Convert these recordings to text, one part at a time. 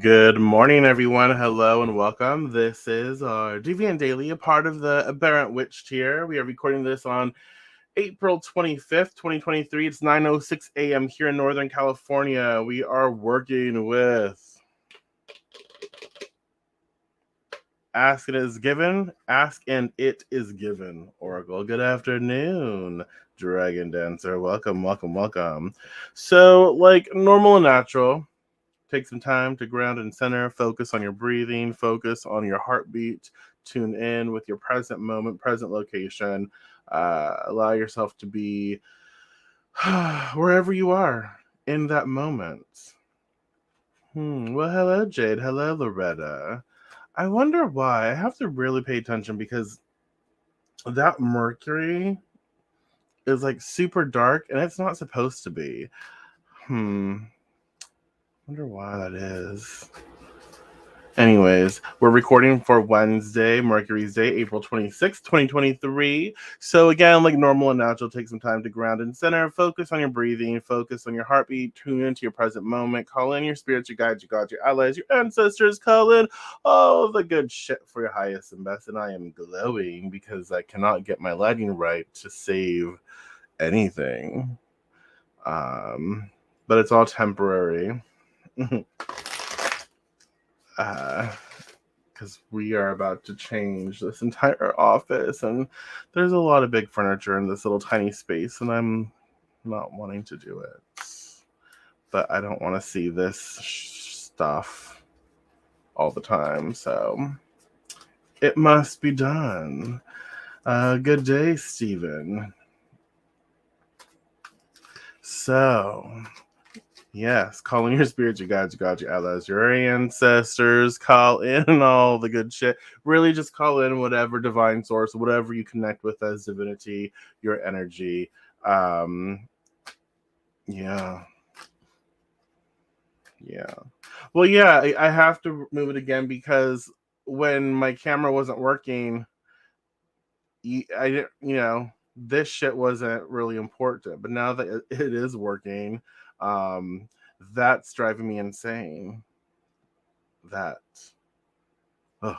Good morning, everyone. Hello and welcome. This is our Deviant Daily, a part of the Aberrant Witch tier. We are recording this on April 25th, 2023. It's 9:06 a.m. here in Northern California. We are working with Ask and It Is Given, Ask and It Is Given. Oracle, good afternoon. Dragon Dancer, welcome. So, like normal and natural, take some time to ground and center, focus on your breathing, focus on your heartbeat, tune in with your present moment, present location. Allow yourself to be wherever you are in that moment. Well, hello, Jade. Hello, Loretta. I wonder why. I have to really pay attention because that Mercury is like super dark and it's not supposed to be. Wonder why that is. Anyways, we're recording for Wednesday, Mercury's Day, April 26th, 2023. So again, like normal and natural, take some time to ground and center, focus on your breathing, focus on your heartbeat, tune into your present moment, call in your spirits, your guides, your gods, your allies, your ancestors, call in all the good shit for your highest and best. And I am glowing because I cannot get my lighting right to save anything. But it's all temporary. Because we are about to change this entire office, and there's a lot of big furniture in this little tiny space, and I'm not wanting to do it. But I don't want to see this stuff all the time, so it must be done. Good day, Stephen. So, yes, call in your spirits, your guides, your gods, your allies, your ancestors. Call in all the good shit. Really just call in whatever divine source, whatever you connect with as divinity, your energy. Yeah. Well, yeah, I have to move it again because when my camera wasn't working, I didn't, this shit wasn't really important. But now that it is working, that's driving me insane. That. Ugh.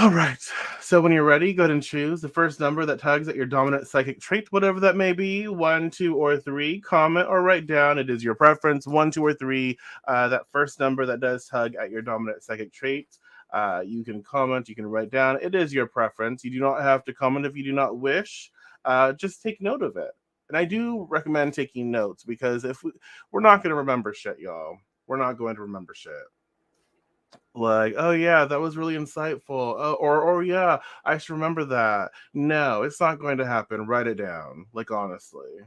All right. So when you're ready, go ahead and choose the first number that tugs at your dominant psychic trait, whatever that may be, 1, 2, or 3. Comment or write down. It is your preference, 1, 2, or 3. That first number that does tug at your dominant psychic trait. You can comment, you can write down. It is your preference. You do not have to comment if you do not wish. Just take note of it. And I do recommend taking notes because if we're not going to remember shit, y'all. We're not going to remember shit. Like, oh yeah, that was really insightful. Oh, or yeah, I should remember that. No, it's not going to happen. Write it down. Like honestly.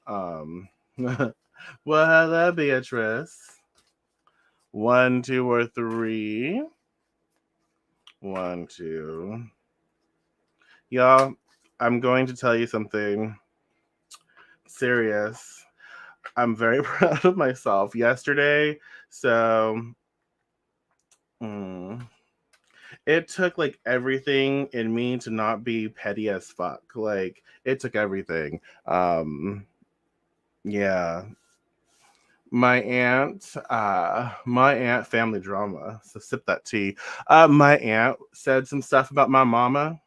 Well, hello, Beatrice. 1, 2, or 3. 1, 2. Y'all, I'm going to tell you something serious. I'm very proud of myself yesterday. So, it took like everything in me to not be petty as fuck. Like it took everything. Yeah. My aunt, family drama. So sip that tea. My aunt said some stuff about my mama.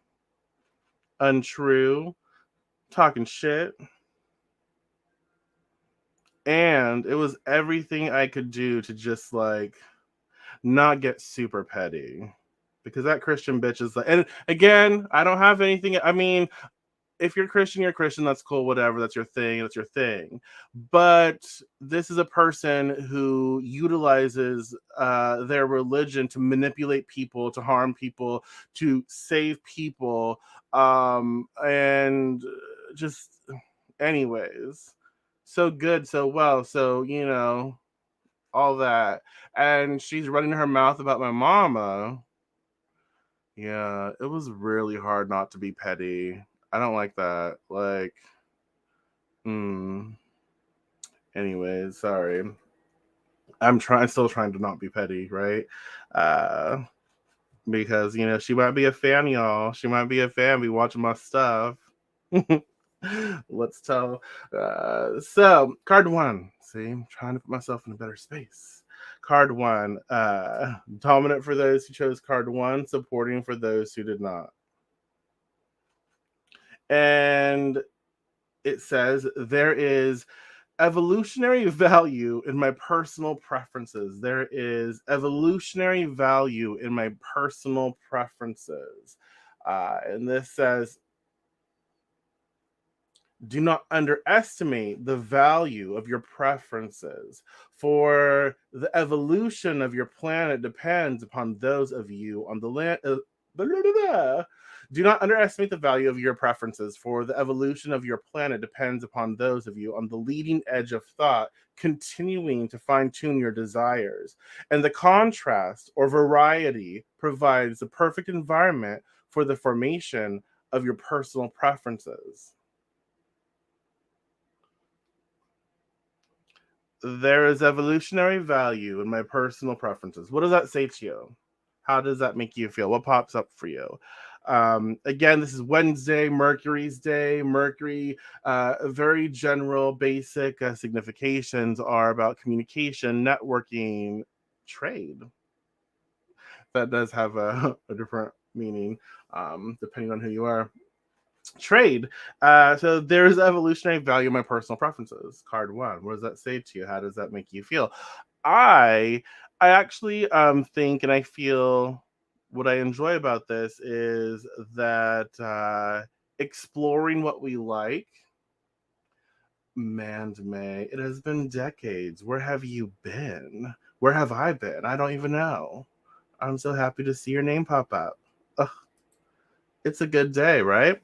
Untrue. Talking shit. And it was everything I could do to just like not get super petty. Because that Christian bitch is like, and again, I don't have anything. I mean, if you're Christian, you're Christian. That's cool. Whatever. That's your thing. That's your thing. But this is a person who utilizes their religion to manipulate people, to harm people, to save people, and just, anyways, so good, so well. So all that, and she's running her mouth about my mama. Yeah, it was really hard not to be petty. I don't like that. Like, anyways, sorry. Still trying to not be petty, right? Because she might be a fan, y'all. She might be a fan, be watching my stuff. Let's tell. So, card one. See, I'm trying to put myself in a better space. Card one. Dominant for those who chose card one, supporting for those who did not. And it says there is evolutionary value in my personal preferences. There is evolutionary value in my personal preferences. And this says, do not underestimate the value of your preferences, for the evolution of your planet depends upon those of you on the land. Blah, blah, blah, blah. Do not underestimate the value of your preferences, for the evolution of your planet depends upon those of you on the leading edge of thought, continuing to fine tune your desires. And the contrast or variety provides the perfect environment for the formation of your personal preferences. There is evolutionary value in my personal preferences. What does that say to you? How does that make you feel? What pops up for you? Again, this is Wednesday, Mercury's day. Mercury, very general, basic significations are about communication, networking, trade. That does have a different meaning depending on who you are. Trade. So there's evolutionary value in my personal preferences. Card one. What does that say to you? How does that make you feel? I I actually think and I feel what I enjoy about this is that exploring what we like. Man, May, it has been decades. Where have you been? Where have I been? I don't even know. I'm so happy to see your name pop up. Ugh, it's a good day, right?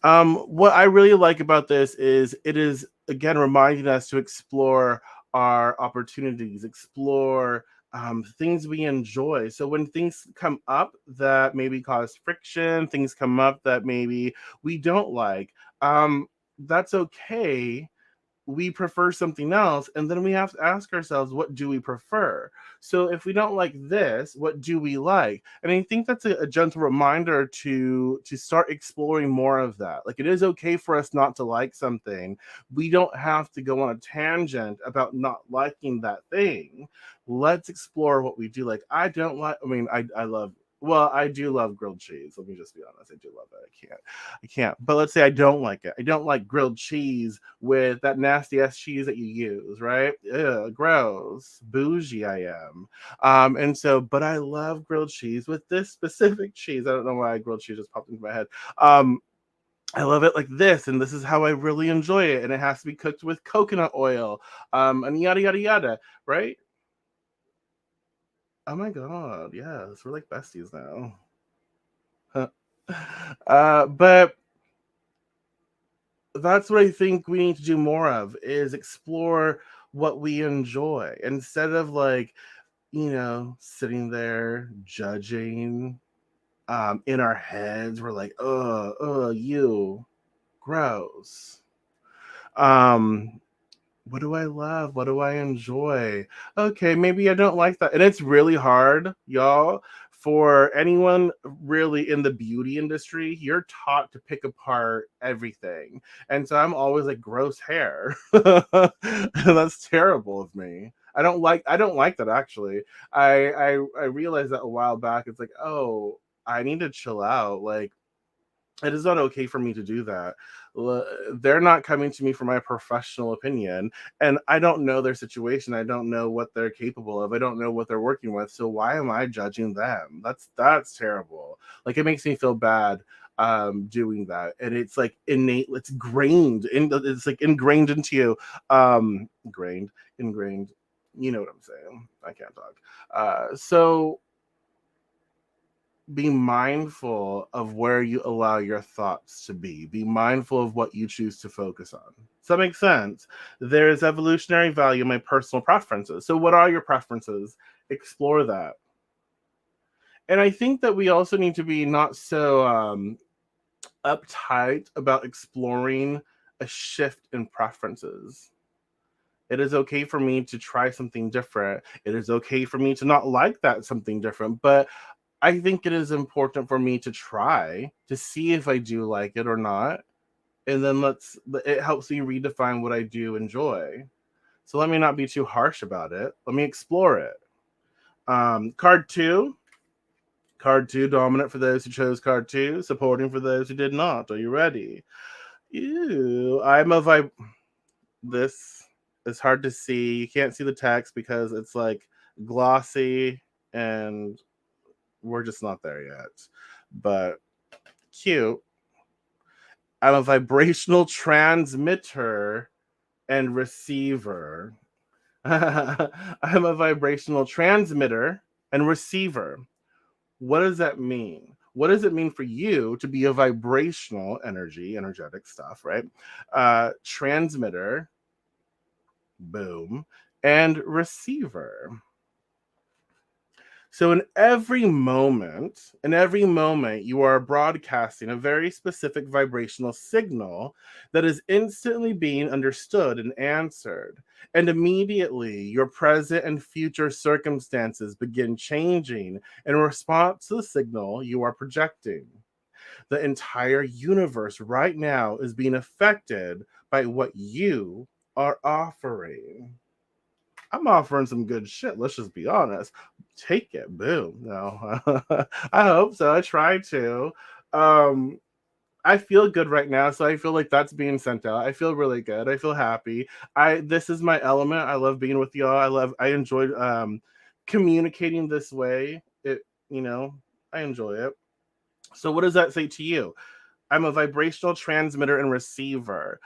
What I really like about this is it is again reminding us to explore our opportunities, explore things we enjoy. So when things come up that maybe cause friction, things come up that maybe we don't like, that's okay. We prefer something else, and then we have to ask ourselves, what do we prefer? So if we don't like this, what do we like? And I think that's a gentle reminder to start exploring more of that. Like, it is okay for us not to like something. We don't have to go on a tangent about not liking that thing. Let's explore what we do like. I love, well, I do love grilled cheese. Let me just be honest. I do love it. I can't. But let's say I don't like it. I don't like grilled cheese with that nasty ass cheese that you use, right? Ugh, gross. Bougie I am. And so, but I love grilled cheese with this specific cheese. I don't know why grilled cheese just popped into my head. Um, I love it like this, and this is how I really enjoy it. And it has to be cooked with coconut oil, and yada yada yada, right? Oh my god, yes, we're like besties now. But that's what I think we need to do more of is explore what we enjoy instead of like, sitting there judging in our heads. We're like, you gross. Um, what do I love? What do I enjoy? Okay, maybe I don't like that. And it's really hard, y'all, for anyone really in the beauty industry. You're taught to pick apart everything. And so I'm always like gross hair. That's terrible of me. I don't like that actually. I realized that a while back. It's like, oh, I need to chill out. Like, it is not okay for me to do that. They're not coming to me for my professional opinion, and I don't know their situation. I don't know what they're capable of. I don't know what they're working with. So why am I judging them? That's terrible. Like, it makes me feel bad doing that, and it's like innate. It's like ingrained into you. Ingrained. You know what I'm saying? I can't talk. So be mindful of where you allow your thoughts to be. Be mindful of what you choose to focus on. Does that make sense? There's evolutionary value in my personal preferences. So, what are your preferences? Explore that. And I think that we also need to be not so uptight about exploring a shift in preferences. It is okay for me to try something different. It is okay for me to not like that something different, but I think it is important for me to try to see if I do like it or not. And then it helps me redefine what I do enjoy. So let me not be too harsh about it. Let me explore it. Card two. Card two, dominant for those who chose card two, supporting for those who did not. Are you ready? Ew, I'm a vibe. This is hard to see. You can't see the text because it's like glossy and we're just not there yet. But cute. I'm a vibrational transmitter and receiver. I'm a vibrational transmitter and receiver. What does that mean? What does it mean for you to be a vibrational energetic stuff, right? Transmitter, boom, and receiver. So in every moment, you are broadcasting a very specific vibrational signal that is instantly being understood and answered. And immediately, your present and future circumstances begin changing in response to the signal you are projecting. The entire universe right now is being affected by what you are offering. I'm offering some good shit. Let's just be honest. Take it, boom. No, I hope so. I try to. Um, I feel good right now, so I feel like that's being sent out. I feel really good. I feel happy. This is my element. I love being with y'all. I enjoyed communicating this way. You know, I enjoy it. So what does that say to you? I'm a vibrational transmitter and receiver.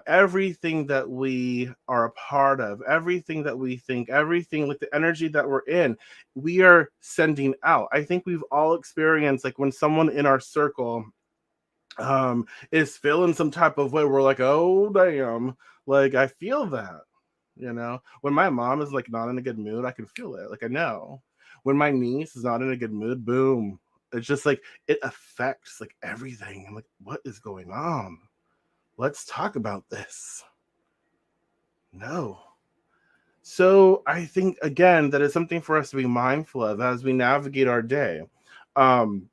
Everything that we are a part of, everything that we think, everything like the energy that we're in, we are sending out. I think we've all experienced like when someone in our circle is feeling some type of way, we're like, oh damn, like I feel that. You know, when my mom is like not in a good mood, I can feel it. Like I know. When my niece is not in a good mood, boom. It's just like it affects like everything. I'm like, what is going on? Let's talk about this. No. So I think again that is something for us to be mindful of as we navigate our day. Um,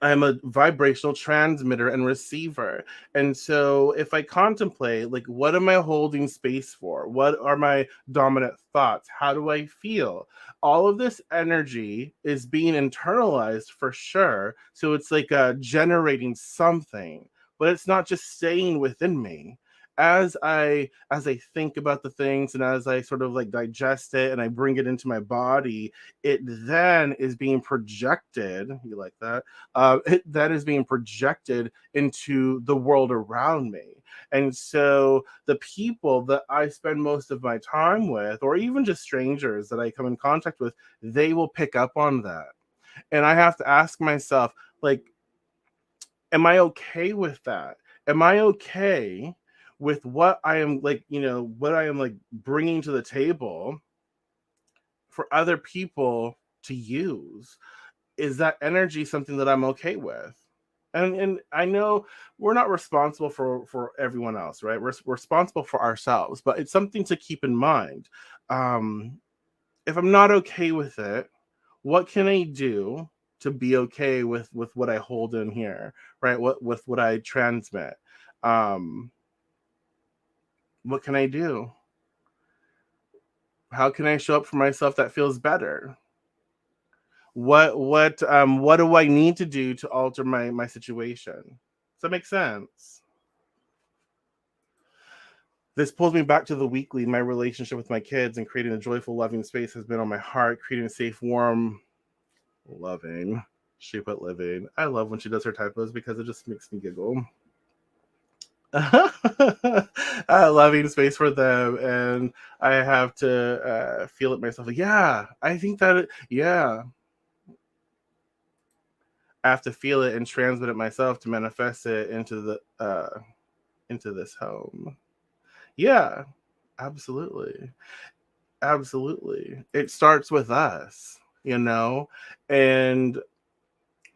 I'm a vibrational transmitter and receiver. And so if I contemplate, like, what am I holding space for? What are my dominant thoughts? How do I feel? All of this energy is being internalized for sure. So it's like generating something, but it's not just staying within me. As I think about the things and as I sort of like digest it and I bring it into my body, it then is being projected. You like that? That is being projected into the world around me. And so the people that I spend most of my time with, or even just strangers that I come in contact with, they will pick up on that. And I have to ask myself, like, am I okay with that? Am I okay with what I am like, what I am like bringing to the table for other people to use? Is that energy something that I'm okay with? And I know we're not responsible for everyone else, right? We're responsible for ourselves, but it's something to keep in mind. Um, if I'm not okay with it, what can I do to be okay with what I hold in here, right? What with what I transmit? Um, what can I do? How can I show up for myself that feels better? What do I need to do to alter my situation? Does that make sense? This pulls me back to the weekly. My relationship with my kids and creating a joyful, loving space has been on my heart. Creating a safe, warm, loving. She put living. I love when she does her typos because it just makes me giggle. A loving space for them, and I have to feel it myself. Like, yeah, I think that. Yeah, I have to feel it and transmit it myself to manifest it into this home. Yeah, absolutely. Absolutely. It starts with us, and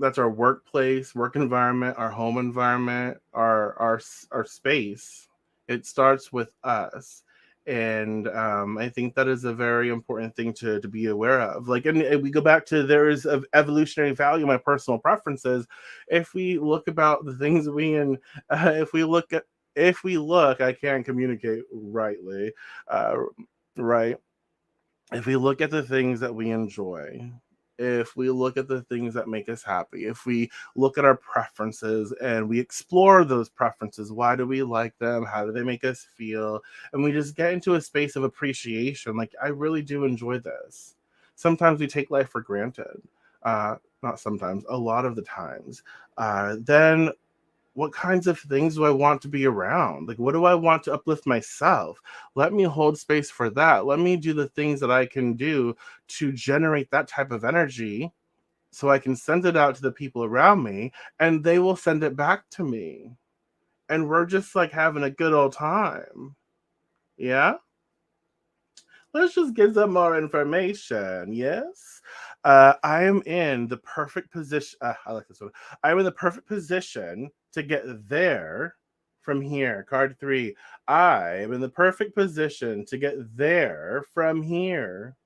that's our workplace, work environment, our home environment, our space. It starts with us. And I think that is a very important thing to be aware of. Like, and we go back to there is of evolutionary value, my personal preferences. If we look about the things we and if we look, I can't communicate rightly, uh, right? If we look at the things that we enjoy, if we look at the things that make us happy, if we look at our preferences and we explore those preferences, why do we like them? How do they make us feel? And we just get into a space of appreciation. Like, I really do enjoy this. Sometimes we take life for granted. Not sometimes, a lot of the times. Then what kinds of things do I want to be around? Like, what do I want to uplift myself? Let me hold space for that. Let me do the things that I can do to generate that type of energy so I can send it out to the people around me and they will send it back to me. And we're just like having a good old time. Yeah? Let's just get some more information. Yes. I am in the perfect position. I like this one. I'm in the perfect position to get there from here. Card three. I am in the perfect position to get there from here.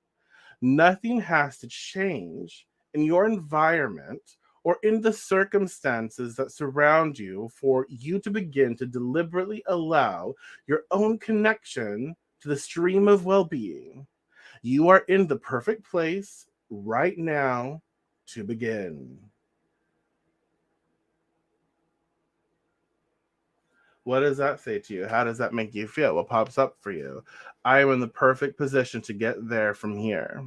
Nothing has to change in your environment or in the circumstances that surround you for you to begin to deliberately allow your own connection to the stream of well being. You are in the perfect place right now to begin. What does that say to you? How does that make you feel? What pops up for you? I am in the perfect position to get there from here.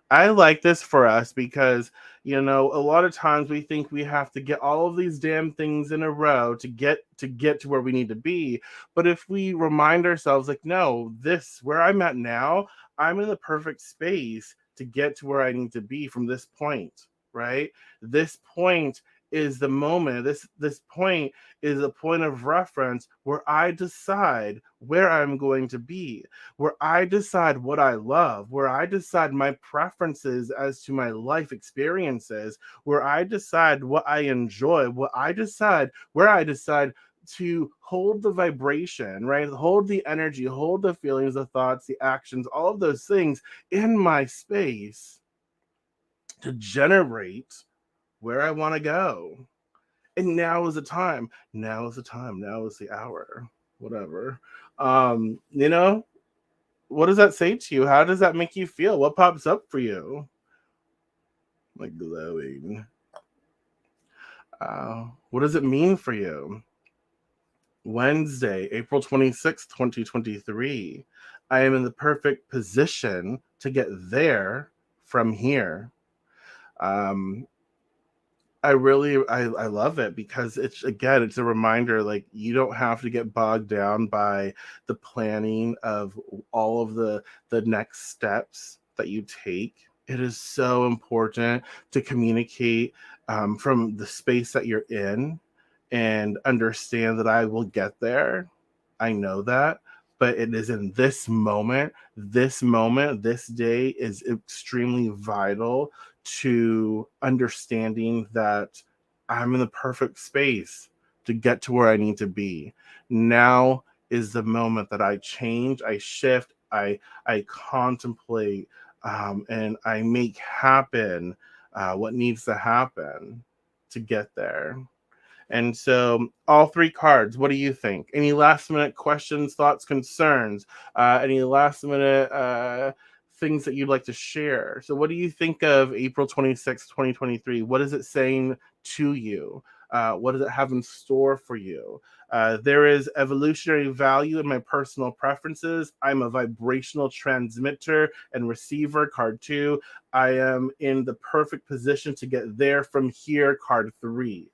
I like this for us because, a lot of times we think we have to get all of these damn things in a row to get to where we need to be. But if we remind ourselves, like, no, this where I'm at now, I'm in the perfect space to get to where I need to be from this point, right? This point is the moment. This point is a point of reference where I decide where I'm going to be, where I decide what I love, where I decide my preferences as to my life experiences, where I decide what I enjoy, where I decide to hold the vibration, right? Hold the energy, hold the feelings, the thoughts, the actions, all of those things in my space to generate where I want to go. And now is the time. Now is the time. Now is the hour. Whatever. You know, what does that say to you? How does that make you feel? What pops up for you? Like glowing. What does it mean for you? Wednesday, April 26th, 2023. I am in the perfect position to get there from here. Um, I love it because it's a reminder, like, you don't have to get bogged down by the planning of all of the next steps that you take. It is so important to communicate from the space that you're in and understand that I will get there. I know that, but it is in this moment. This day is extremely vital to understanding that I'm in the perfect space to get to where I need to be. Now is the moment that I change, I shift, I contemplate, and I make happen what needs to happen to get there. And so, all three cards, what do you think? Any last minute questions, thoughts, concerns? Any last minute things that you'd like to share? So, what do you think of April 26th, 2023? What is it saying to you? What does it have in store for you? There is evolutionary value in my personal preferences. I'm a vibrational transmitter and receiver, card two. I am in the perfect position to get there from here, card three.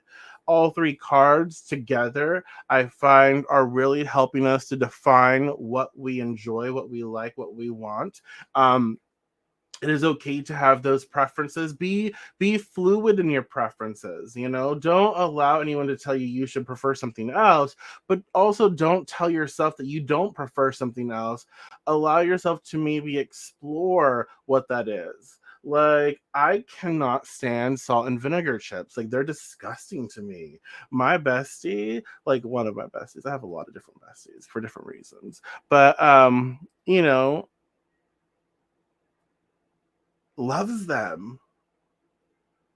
All three cards together, I find, are really helping us to define what we enjoy, what we like, what we want. It is okay to have those preferences. Be fluid in your preferences. Don't allow anyone to tell you you should prefer something else, but also don't tell yourself that you don't prefer something else. Allow yourself to maybe explore what that is. Like, I cannot stand salt and vinegar chips. Like, they're disgusting to me. My bestie, like one of my besties, I have a lot of different besties for different reasons, but loves them.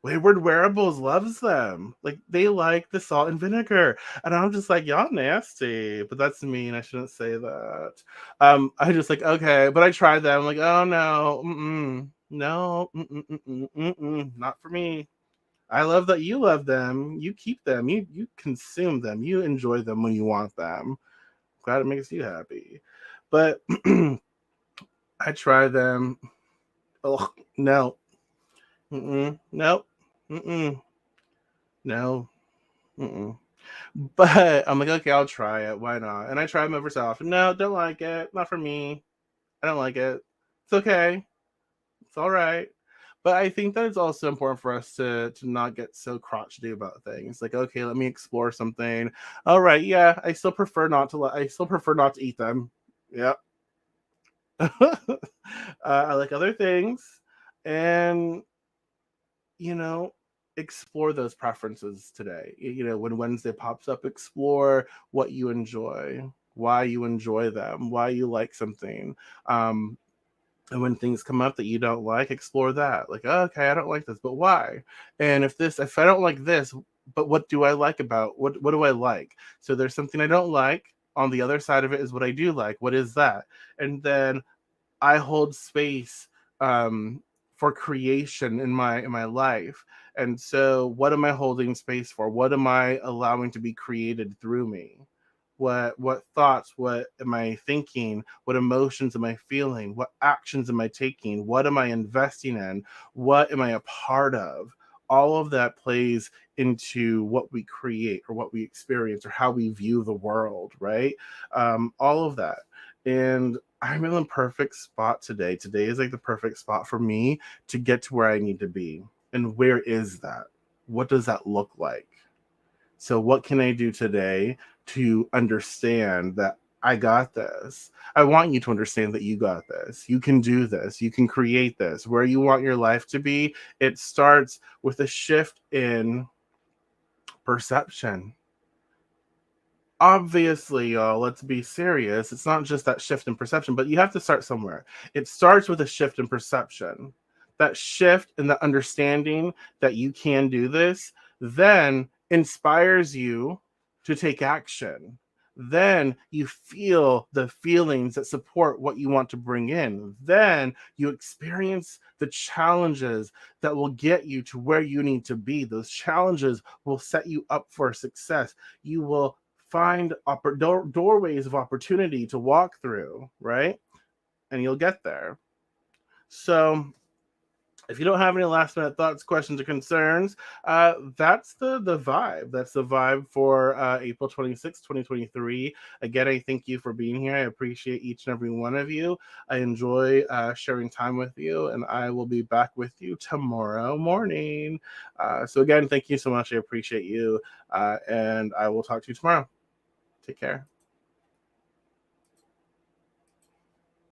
Wayward Wearables loves them. Like, they like the salt and vinegar. And I'm just like, y'all nasty. But that's mean. I shouldn't say that. I just like, okay. But I tried them. I'm like, oh no. No. Not for me. I love that you love them. You keep them. You consume them. You enjoy them when you want them. Glad it makes you happy. But I try them. Oh, no. Nope. Mm-mm. No. Mm-mm. But I'm like, okay, I'll try it. Why not? And I try them ever so often. No, don't like it. Not for me. I don't like it. It's okay. It's all right. But I think that it's also important for us to not get so crotchety about things. Like, okay, let me explore something. All right, yeah, I still prefer not to eat them. Yep. I like other things, and you know, explore those preferences today. When Wednesday pops up, explore what you enjoy, why you enjoy them, why you like something. Um, and when things come up that you don't like, explore that. Like, oh, okay, I don't like this, but why? And if I don't like this, but what do I like about what do I like? So there's something I don't like. On the other side of it is what I do like. What is that? And then I hold space for creation in my life. And so, what am I holding space for? What am I allowing to be created through me? What thoughts? What am I thinking? What emotions am I feeling? What actions am I taking? What am I investing in? What am I a part of? All of that plays into what we create or what we experience or how we view the world, right? All of that. And I'm in the perfect spot today. Today is like the perfect spot for me to get to where I need to be. And where is that? What does that look like? So, what can I do today to understand that I got this? I want you to understand that you got this. You can do this. You can create this. Where you want your life to be, it starts with a shift in perception. Obviously, y'all, let's be serious. It's not just that shift in perception, but you have to start somewhere. It starts with a shift in perception. That shift in the understanding that you can do this then inspires you to take action. Then you feel the feelings that support what you want to bring in. Then you experience the challenges that will get you to where you need to be. Those challenges will set you up for success. You will find doorways of opportunity to walk through, right? And you'll get there. So, if you don't have any last minute thoughts, questions, or concerns, that's the vibe. That's the vibe for April 26th, 2023. Again, I thank you for being here. I appreciate each and every one of you. I enjoy sharing time with you, and I will be back with you tomorrow morning. So, again, thank you so much. I appreciate you, and I will talk to you tomorrow. Take care.